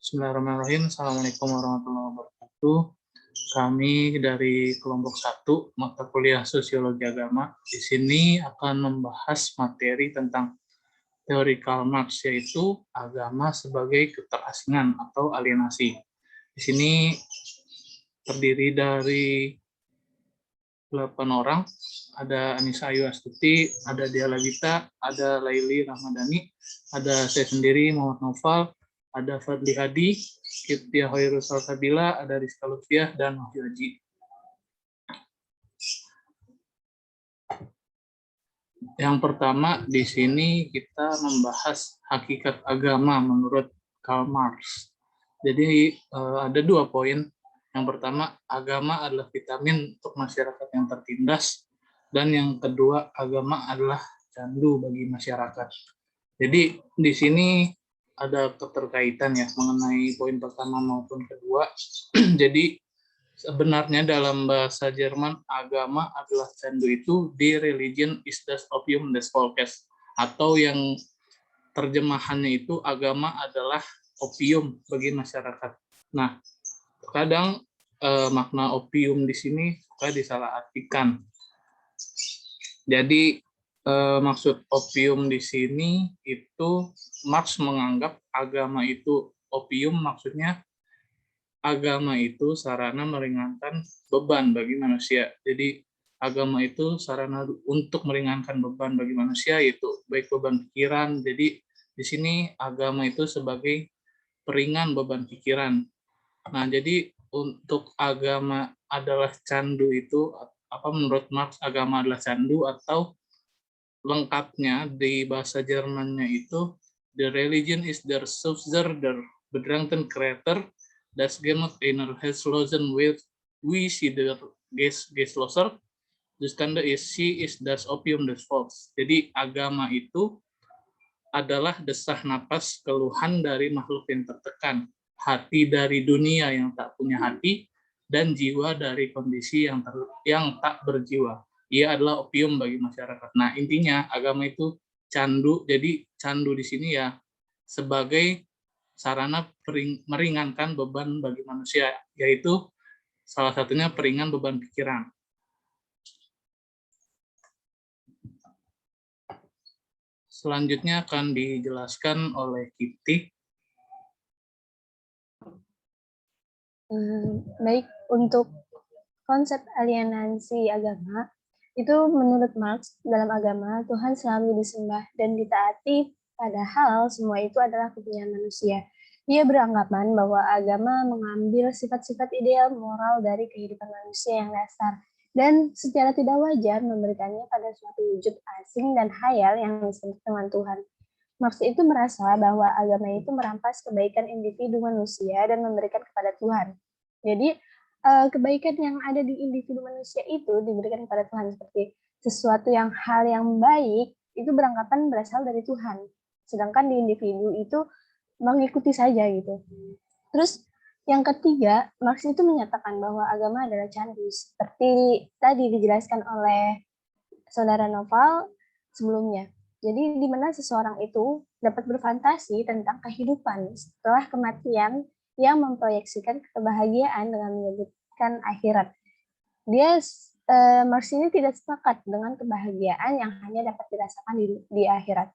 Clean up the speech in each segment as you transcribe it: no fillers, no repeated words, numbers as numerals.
Bismillahirrahmanirrahim. Assalamualaikum warahmatullahi wabarakatuh. Kami dari kelompok 1 mata kuliah Sosiologi Agama di sini akan membahas materi tentang teori Karl Marx, yaitu agama sebagai keterasingan atau alienasi. Di sini terdiri dari 8 orang, ada Anissa Ayu Astuti, ada Dia Lagita, ada Laili Rahmadani, ada saya sendiri Muhammad Noval, ada Fadli Hadi, Kiptia Hoirul Salsabila, ada Rizka Lutfiah, dan Wahyu Haji. Yang pertama, di sini kita membahas hakikat agama menurut Karl Marx. Jadi ada 2 poin. Yang pertama, agama adalah vitamin untuk masyarakat yang tertindas, dan yang kedua, agama adalah candu bagi masyarakat. Jadi di sini ada keterkaitan ya mengenai poin pertama maupun kedua. Jadi sebenarnya dalam bahasa Jerman, agama adalah candu itu die Religion ist das Opium des Volkes, atau yang terjemahannya itu agama adalah opium bagi masyarakat. Nah, kadang makna opium di sini suka disalahartikan. Jadi maksud opium di sini itu Marx menganggap agama itu opium, maksudnya agama itu sarana meringankan beban bagi manusia. Jadi agama itu sarana untuk meringankan beban bagi manusia, yaitu baik beban pikiran. Jadi di sini agama itu sebagai peringan beban pikiran. Nah, jadi untuk agama adalah candu itu, apa menurut Marx agama adalah candu, atau lengkapnya di bahasa Jermannya itu the religion is der Subser der Bedrangten Kreator, das Gemut einer Hilflosen with we see the Geslosser, dus tanda is she is das Opium des Volks. Jadi agama itu adalah desah napas keluhan dari makhluk yang tertekan, hati dari dunia yang tak punya hati, dan jiwa dari kondisi yang tak berjiwa. Ia adalah opium bagi masyarakat. Nah, intinya agama itu candu. Jadi candu di sini ya sebagai sarana meringankan beban bagi manusia, yaitu salah satunya peringan beban pikiran. Selanjutnya akan dijelaskan oleh Kipti. Baik, untuk konsep alienasi agama, itu menurut Marx, dalam agama Tuhan selalu disembah dan ditaati, padahal semua itu adalah kepunyaan manusia. Ia beranggapan bahwa agama mengambil sifat-sifat ideal moral dari kehidupan manusia yang dasar, dan secara tidak wajar memberikannya pada suatu wujud asing dan hayal yang disebut dengan Tuhan. Marx itu merasa bahwa agama itu merampas kebaikan individu manusia dan memberikan kepada Tuhan. Jadi kebaikan yang ada di individu manusia itu diberikan kepada Tuhan, seperti sesuatu hal yang baik itu beranggapan berasal dari Tuhan. Sedangkan di individu itu mengikuti saja gitu. Terus yang ketiga, Marx itu menyatakan bahwa agama adalah candu, seperti tadi dijelaskan oleh saudara Noval sebelumnya. Jadi di mana seseorang itu dapat berfantasi tentang kehidupan setelah kematian yang memproyeksikan kebahagiaan dengan menyebutkan akhirat. Marx ini tidak sepakat dengan kebahagiaan yang hanya dapat dirasakan di akhirat.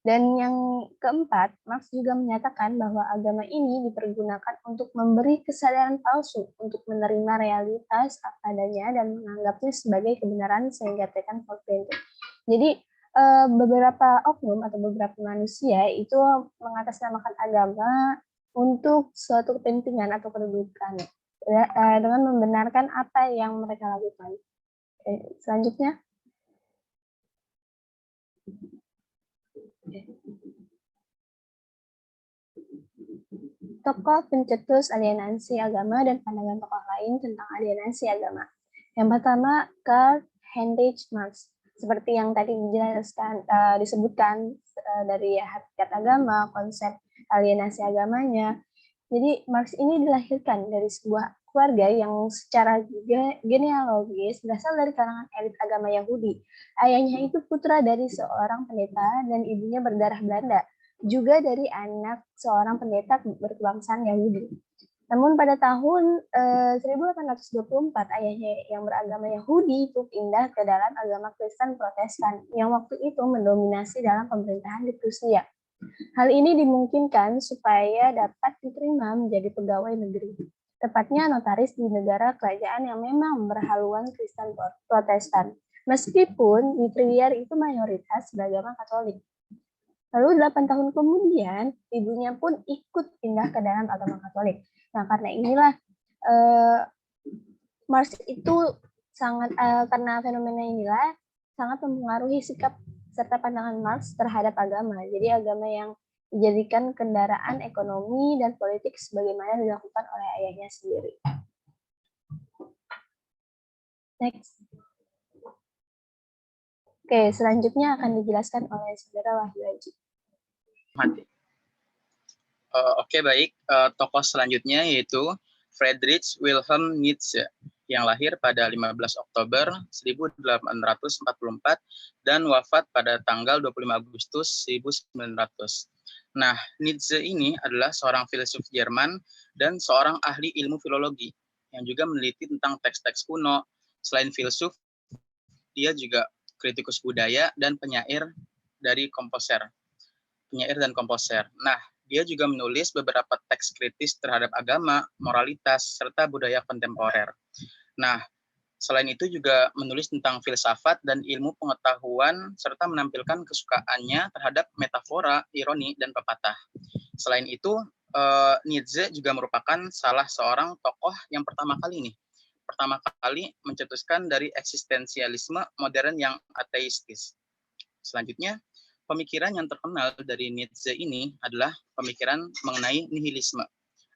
Dan yang keempat, Marx juga menyatakan bahwa agama ini dipergunakan untuk memberi kesadaran palsu untuk menerima realitas apa adanya dan menganggapnya sebagai kebenaran sehingga tekan fortune. Jadi beberapa oknum atau beberapa manusia itu mengatasnamakan agama untuk suatu kepentingan atau kedudukan dengan membenarkan apa yang mereka lakukan. Selanjutnya. Tokoh pencetus alienasi agama dan pandangan tokoh lain tentang alienasi agama. Yang pertama, Karl Heinrich Marx. Seperti yang tadi disebutkan dari hakikat agama, konsep alienasi agamanya. Jadi Marx ini dilahirkan dari sebuah keluarga yang secara genealogis berasal dari kalangan elit agama Yahudi. Ayahnya itu putra dari seorang pendeta dan ibunya berdarah Belanda. juga dari anak seorang pendeta berkebangsaan Yahudi. Namun pada tahun 1824 ayahnya yang beragama Yahudi itu pindah ke dalam agama Kristen Protestan yang waktu itu mendominasi dalam pemerintahan di Prusia. Hal ini dimungkinkan supaya dapat diterima menjadi pegawai negeri, tepatnya notaris di negara kerajaan yang memang berhaluan Kristen Protestan. Meskipun di Trier itu mayoritas beragama Katolik. Lalu 8 tahun kemudian, ibunya pun ikut pindah ke dalam agama Katolik. Nah, karena inilah Marx itu sangat karena fenomena inilah sangat mempengaruhi sikap serta pandangan Marx terhadap agama. Jadi agama yang dijadikan kendaraan ekonomi dan politik sebagaimana dilakukan oleh ayahnya sendiri. Next. Oke, selanjutnya akan dijelaskan oleh Saudara Wahyu Haji. Oke, baik. Tokoh selanjutnya yaitu Friedrich Wilhelm Nietzsche yang lahir pada 15 Oktober 1844 dan wafat pada tanggal 25 Agustus 1900. Nah, Nietzsche ini adalah seorang filsuf Jerman dan seorang ahli ilmu filologi yang juga meneliti tentang teks-teks kuno. Selain filsuf, dia juga kritikus budaya dan penyair dan komposer. Nah, dia juga menulis beberapa teks kritis terhadap agama, moralitas, serta budaya kontemporer. Nah, selain itu juga menulis tentang filsafat dan ilmu pengetahuan, serta menampilkan kesukaannya terhadap metafora, ironi, dan pepatah. Selain itu, Nietzsche juga merupakan salah seorang tokoh yang pertama kali mencetuskan dari eksistensialisme modern yang ateistis. Selanjutnya, pemikiran yang terkenal dari Nietzsche ini adalah pemikiran mengenai nihilisme.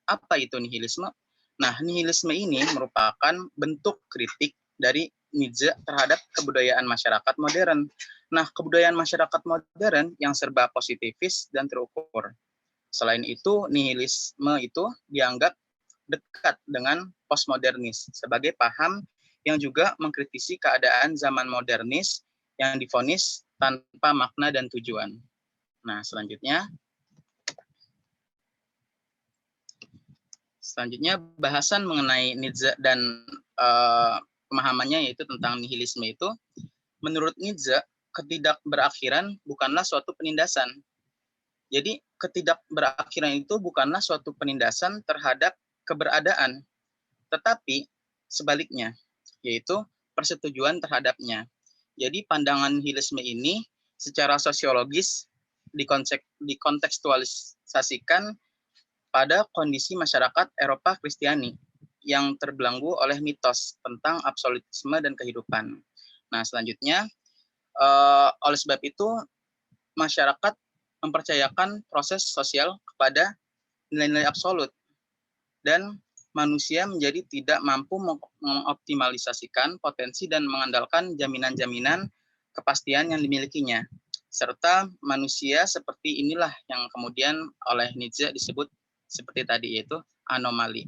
Apa itu nihilisme? Nah, nihilisme ini merupakan bentuk kritik dari Nietzsche terhadap kebudayaan masyarakat modern. Nah, kebudayaan masyarakat modern yang serba positifis dan terukur. Selain itu, nihilisme itu dianggap dekat dengan postmodernis sebagai paham yang juga mengkritisi keadaan zaman modernis yang divonis tanpa makna dan tujuan. Nah, selanjutnya bahasan mengenai Nietzsche dan pemahamannya yaitu tentang nihilisme itu. Menurut Nietzsche, ketidakberakhiran bukanlah suatu penindasan. Jadi, ketidakberakhiran itu bukanlah suatu penindasan terhadap keberadaan, tetapi sebaliknya, yaitu persetujuan terhadapnya. Jadi pandangan nihilisme ini secara sosiologis dikontekstualisasikan pada kondisi masyarakat Eropa Kristiani yang terbelenggu oleh mitos tentang absolutisme dan kehidupan. Nah, selanjutnya, oleh sebab itu, masyarakat mempercayakan proses sosial kepada nilai-nilai absolut dan manusia menjadi tidak mampu mengoptimalisasikan potensi dan mengandalkan jaminan-jaminan kepastian yang dimilikinya. Serta manusia seperti inilah yang kemudian oleh Nietzsche disebut seperti tadi, yaitu anomali.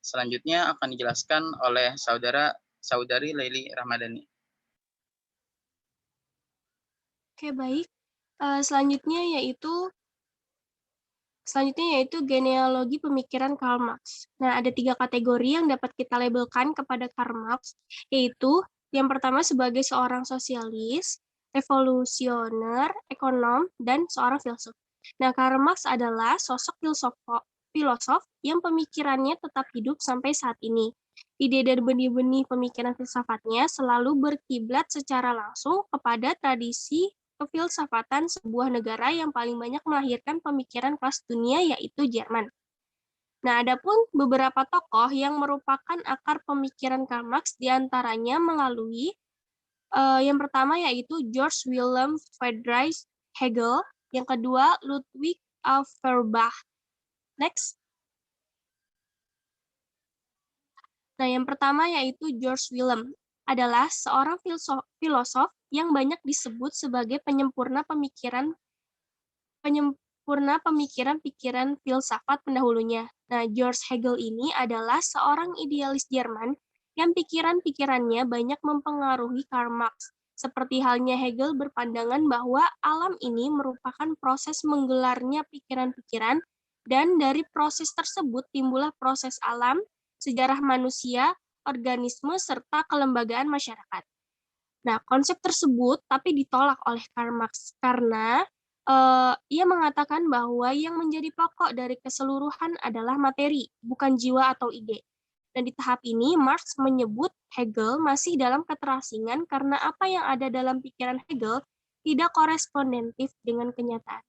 Selanjutnya akan dijelaskan oleh saudari Leili Ramadhani. Oke, baik. Selanjutnya yaitu genealogi pemikiran Karl Marx. Nah, ada 3 kategori yang dapat kita labelkan kepada Karl Marx, yaitu yang pertama sebagai seorang sosialis, revolusioner, ekonom, dan seorang filsuf. Nah, Karl Marx adalah sosok filosof yang pemikirannya tetap hidup sampai saat ini. Ide dan benih-benih pemikiran filsafatnya selalu berkiblat secara langsung kepada tradisi kefilsafatan sebuah negara yang paling banyak melahirkan pemikiran kelas dunia, yaitu Jerman. Nah, adapun beberapa tokoh yang merupakan akar pemikiran Karl Marx diantaranya melalui yang pertama yaitu George Wilhelm Friedrich Hegel, yang kedua Ludwig Feuerbach. Next. Nah, yang pertama yaitu George Wilhelm adalah seorang filosof yang banyak disebut sebagai penyempurna pemikiran filsafat pendahulunya. Nah, George Hegel ini adalah seorang idealis Jerman yang pikiran-pikirannya banyak mempengaruhi Karl Marx. Seperti halnya Hegel berpandangan bahwa alam ini merupakan proses menggelarnya pikiran-pikiran, dan dari proses tersebut timbullah proses alam, sejarah manusia, organisme, serta kelembagaan masyarakat. Nah, konsep tersebut tapi ditolak oleh Karl Marx karena ia mengatakan bahwa yang menjadi pokok dari keseluruhan adalah materi, bukan jiwa atau ide. Dan di tahap ini, Marx menyebut Hegel masih dalam keterasingan karena apa yang ada dalam pikiran Hegel tidak korespondentif dengan kenyataan.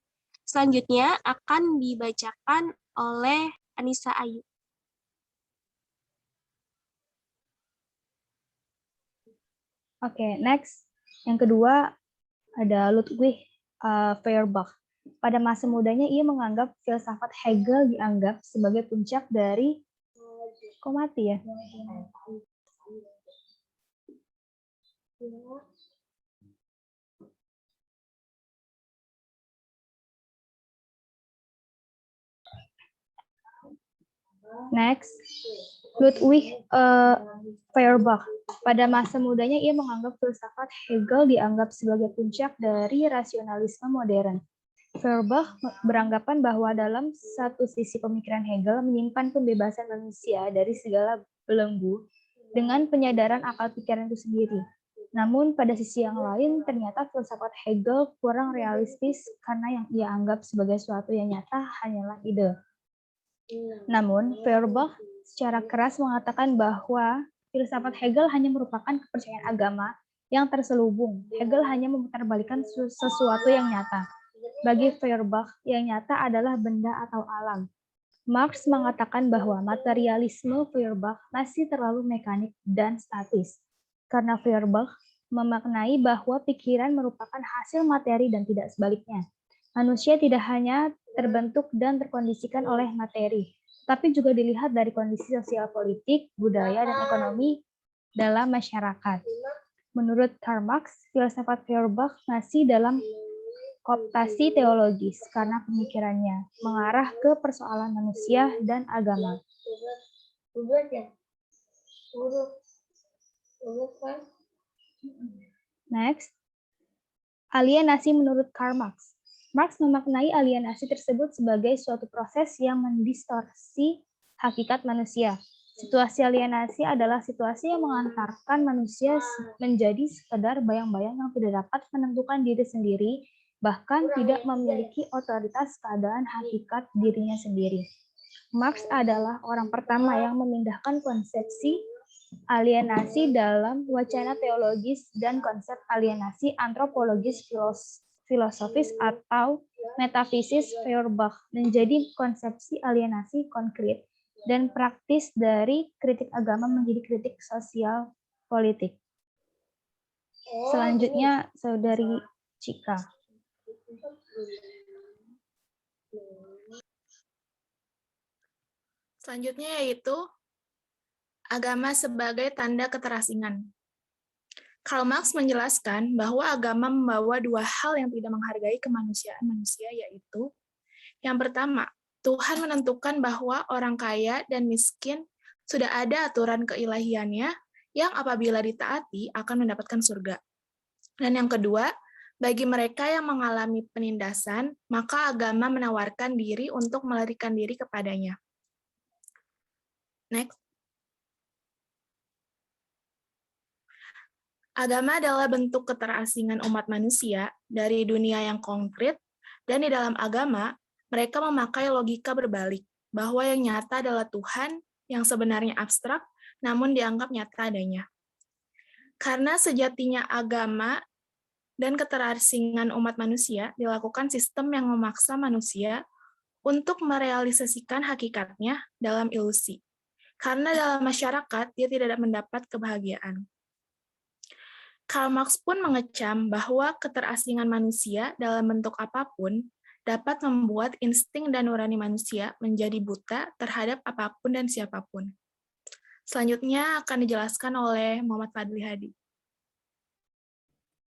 Selanjutnya akan dibacakan oleh Anissa Ayu. Oke, next. Yang kedua ada Ludwig Feuerbach. Pada masa mudanya ia menganggap filsafat Hegel dianggap sebagai puncak dari kok mati ya? Next, Ludwig Feuerbach. Pada masa mudanya ia menganggap filsafat Hegel dianggap sebagai puncak dari rasionalisme modern. Feuerbach beranggapan bahwa dalam satu sisi pemikiran Hegel menyimpan pembebasan manusia dari segala belenggu dengan penyadaran akal pikiran itu sendiri. Namun pada sisi yang lain ternyata filsafat Hegel kurang realistis karena yang ia anggap sebagai sesuatu yang nyata hanyalah ide. Namun Feuerbach secara keras mengatakan bahwa filsafat Hegel hanya merupakan kepercayaan agama yang terselubung. Hegel hanya memutarbalikkan sesuatu yang nyata. Bagi Feuerbach, yang nyata adalah benda atau alam. Marx mengatakan bahwa materialisme Feuerbach masih terlalu mekanik dan statis. Karena Feuerbach memaknai bahwa pikiran merupakan hasil materi dan tidak sebaliknya. Manusia tidak hanya terbentuk dan terkondisikan oleh materi, tapi juga dilihat dari kondisi sosial politik, budaya, dan ekonomi dalam masyarakat. Menurut Karl Marx, filsafat Feuerbach masih dalam kooptasi teologis karena pemikirannya mengarah ke persoalan manusia dan agama. Next, alienasi menurut Karl Marx. Marx memaknai alienasi tersebut sebagai suatu proses yang mendistorsi hakikat manusia. Situasi alienasi adalah situasi yang mengantarkan manusia menjadi sekedar bayang-bayang yang tidak dapat menentukan diri sendiri, bahkan tidak memiliki otoritas keadaan hakikat dirinya sendiri. Marx adalah orang pertama yang memindahkan konsepsi alienasi dalam wacana teologis dan konsep alienasi antropologis filosofis atau metafisis Feuerbach menjadi konsepsi alienasi konkret dan praktis dari kritik agama menjadi kritik sosial politik. Selanjutnya, Saudari Cika. Selanjutnya yaitu agama sebagai tanda keterasingan. Karl Marx menjelaskan bahwa agama membawa dua hal yang tidak menghargai kemanusiaan manusia, yaitu yang pertama, Tuhan menentukan bahwa orang kaya dan miskin sudah ada aturan keilahiannya yang apabila ditaati akan mendapatkan surga. Dan yang kedua, bagi mereka yang mengalami penindasan, maka agama menawarkan diri untuk melarikan diri kepadanya. Next. Agama adalah bentuk keterasingan umat manusia dari dunia yang konkret, dan di dalam agama, mereka memakai logika berbalik, bahwa yang nyata adalah Tuhan, yang sebenarnya abstrak, namun dianggap nyata adanya. Karena sejatinya agama dan keterasingan umat manusia dilakukan sistem yang memaksa manusia untuk merealisasikan hakikatnya dalam ilusi. Karena dalam masyarakat, dia tidak mendapat kebahagiaan. Karl Marx pun mengecam bahwa keterasingan manusia dalam bentuk apapun dapat membuat insting dan nurani manusia menjadi buta terhadap apapun dan siapapun. Selanjutnya akan dijelaskan oleh Muhammad Fadli Hadi.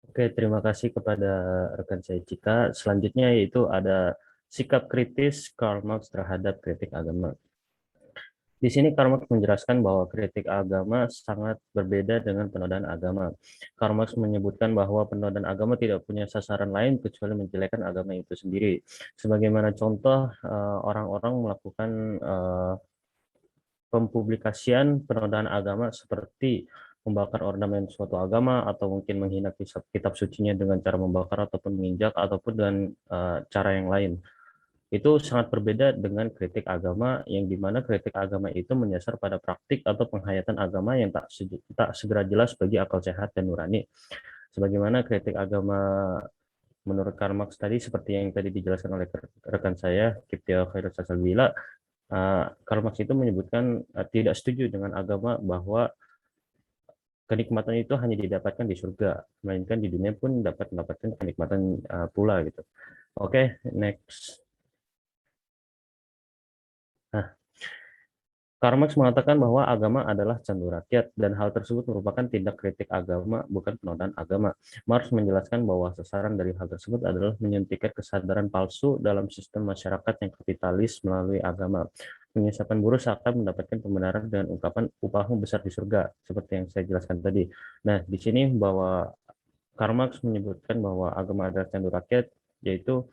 Oke, terima kasih kepada rekan saya Cika. Selanjutnya yaitu ada sikap kritis Karl Marx terhadap kritik agama. Di sini Karl Marx menjelaskan bahwa kritik agama sangat berbeda dengan penodaan agama. Karl Marx menyebutkan bahwa penodaan agama tidak punya sasaran lain kecuali menjelekkan agama itu sendiri. Sebagaimana contoh, orang-orang melakukan pempublikasian penodaan agama seperti membakar ornamen suatu agama atau mungkin menghina kitab sucinya dengan cara membakar ataupun menginjak ataupun dengan cara yang lain. Itu sangat berbeda dengan kritik agama yang dimana kritik agama itu menyasar pada praktik atau penghayatan agama yang tak segera jelas bagi akal sehat dan nurani. Sebagaimana kritik agama menurut Karl Marx tadi seperti yang tadi dijelaskan oleh rekan saya Kiptia Khairul Sasalbila, Karl Marx itu menyebutkan tidak setuju dengan agama bahwa kenikmatan itu hanya didapatkan di surga, melainkan di dunia pun dapat mendapatkan kenikmatan pula gitu. Oke, next. Nah, Karl Marx mengatakan bahwa agama adalah candu rakyat dan hal tersebut merupakan tindak kritik agama, bukan penodaan agama. Marx menjelaskan bahwa sasaran dari hal tersebut adalah menyuntikkan kesadaran palsu dalam sistem masyarakat yang kapitalis melalui agama. Penyisapan buruh seakan mendapatkan pembenaran dengan ungkapan upahmu besar di surga, seperti yang saya jelaskan tadi. Nah, di sini bahwa Karl Marx menyebutkan bahwa agama adalah candu rakyat, yaitu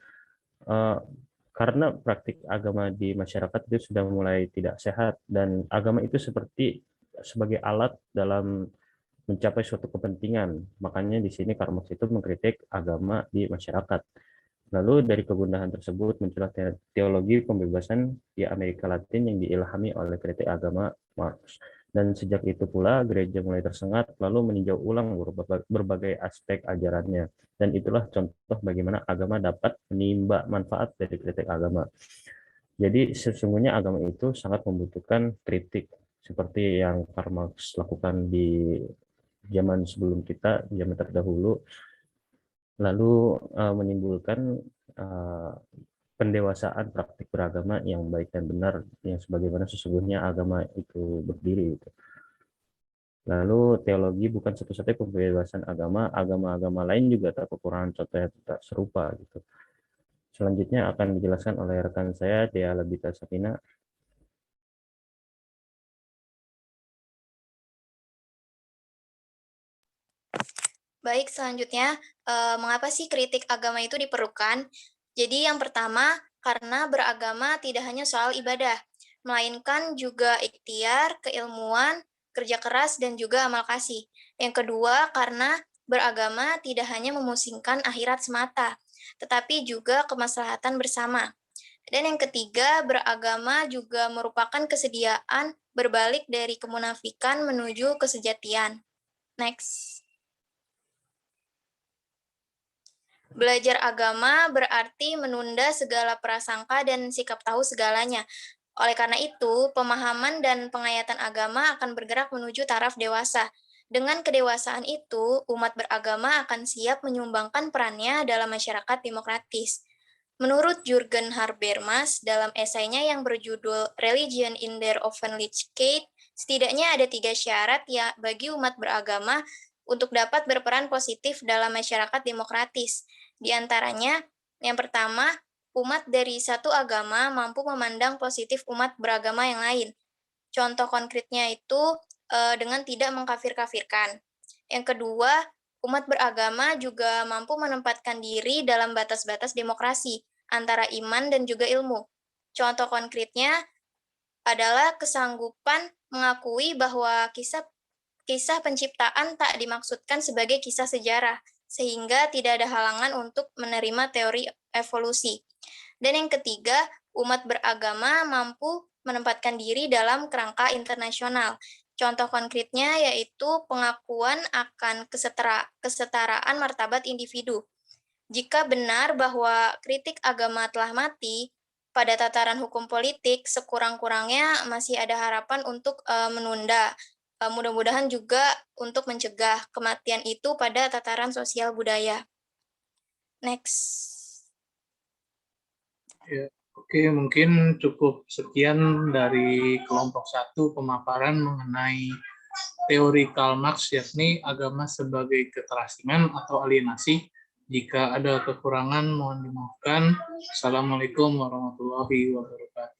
karena praktik agama di masyarakat itu sudah mulai tidak sehat dan agama itu sebagai alat dalam mencapai suatu kepentingan. Makanya di sini Karl Marx itu mengkritik agama di masyarakat. Lalu dari kegundahan tersebut muncullah teologi pembebasan di Amerika Latin yang diilhami oleh kritik agama Marx. Dan sejak itu pula gereja mulai tersengat lalu meninjau ulang berbagai aspek ajarannya. Dan itulah contoh bagaimana agama dapat menimba manfaat dari kritik agama. Jadi sesungguhnya agama itu sangat membutuhkan kritik seperti yang Karl Marx lakukan di zaman sebelum kita, zaman terdahulu, lalu menimbulkan pendewasaan praktik beragama yang baik dan benar, yang sebagaimana sesungguhnya agama itu berdiri. Lalu teologi bukan satu-satunya pembebasan agama, agama-agama lain juga tak kekurangan contoh yang tak serupa gitu. Selanjutnya akan dijelaskan oleh rekan saya Dea Labita Sapina. Baik, selanjutnya, mengapa sih kritik agama itu diperlukan? Jadi yang pertama, karena beragama tidak hanya soal ibadah, melainkan juga ikhtiar, keilmuan, kerja keras, dan juga amal kasih. Yang kedua, karena beragama tidak hanya memusingkan akhirat semata, tetapi juga kemaslahatan bersama. Dan yang ketiga, beragama juga merupakan kesediaan berbalik dari kemunafikan menuju kesejatian. Next. Belajar agama berarti menunda segala prasangka dan sikap tahu segalanya. Oleh karena itu, pemahaman dan penghayatan agama akan bergerak menuju taraf dewasa. Dengan kedewasaan itu, umat beragama akan siap menyumbangkan perannya dalam masyarakat demokratis. Menurut Jürgen Habermas, dalam esainya yang berjudul Religion in der Öffentlichkeit, setidaknya ada 3 syarat ya bagi umat beragama untuk dapat berperan positif dalam masyarakat demokratis. Di antaranya, yang pertama, umat dari satu agama mampu memandang positif umat beragama yang lain. Contoh konkretnya itu dengan tidak mengkafir-kafirkan. Yang kedua, umat beragama juga mampu menempatkan diri dalam batas-batas demokrasi antara iman dan juga ilmu. Contoh konkretnya adalah kesanggupan mengakui bahwa kisah penciptaan tak dimaksudkan sebagai kisah sejarah, sehingga tidak ada halangan untuk menerima teori evolusi. Dan yang ketiga, umat beragama mampu menempatkan diri dalam kerangka internasional. Contoh konkretnya yaitu pengakuan akan kesetaraan martabat individu. Jika benar bahwa kritik agama telah mati, pada tataran hukum politik sekurang-kurangnya masih ada harapan untuk menunda. Mudah-mudahan juga untuk mencegah kematian itu pada tataran sosial budaya. Next. Ya, oke, mungkin cukup sekian dari kelompok 1 pemaparan mengenai teori Karl Marx, yakni agama sebagai keterasingan atau alienasi. Jika ada kekurangan, mohon dimaafkan. Assalamualaikum warahmatullahi wabarakatuh.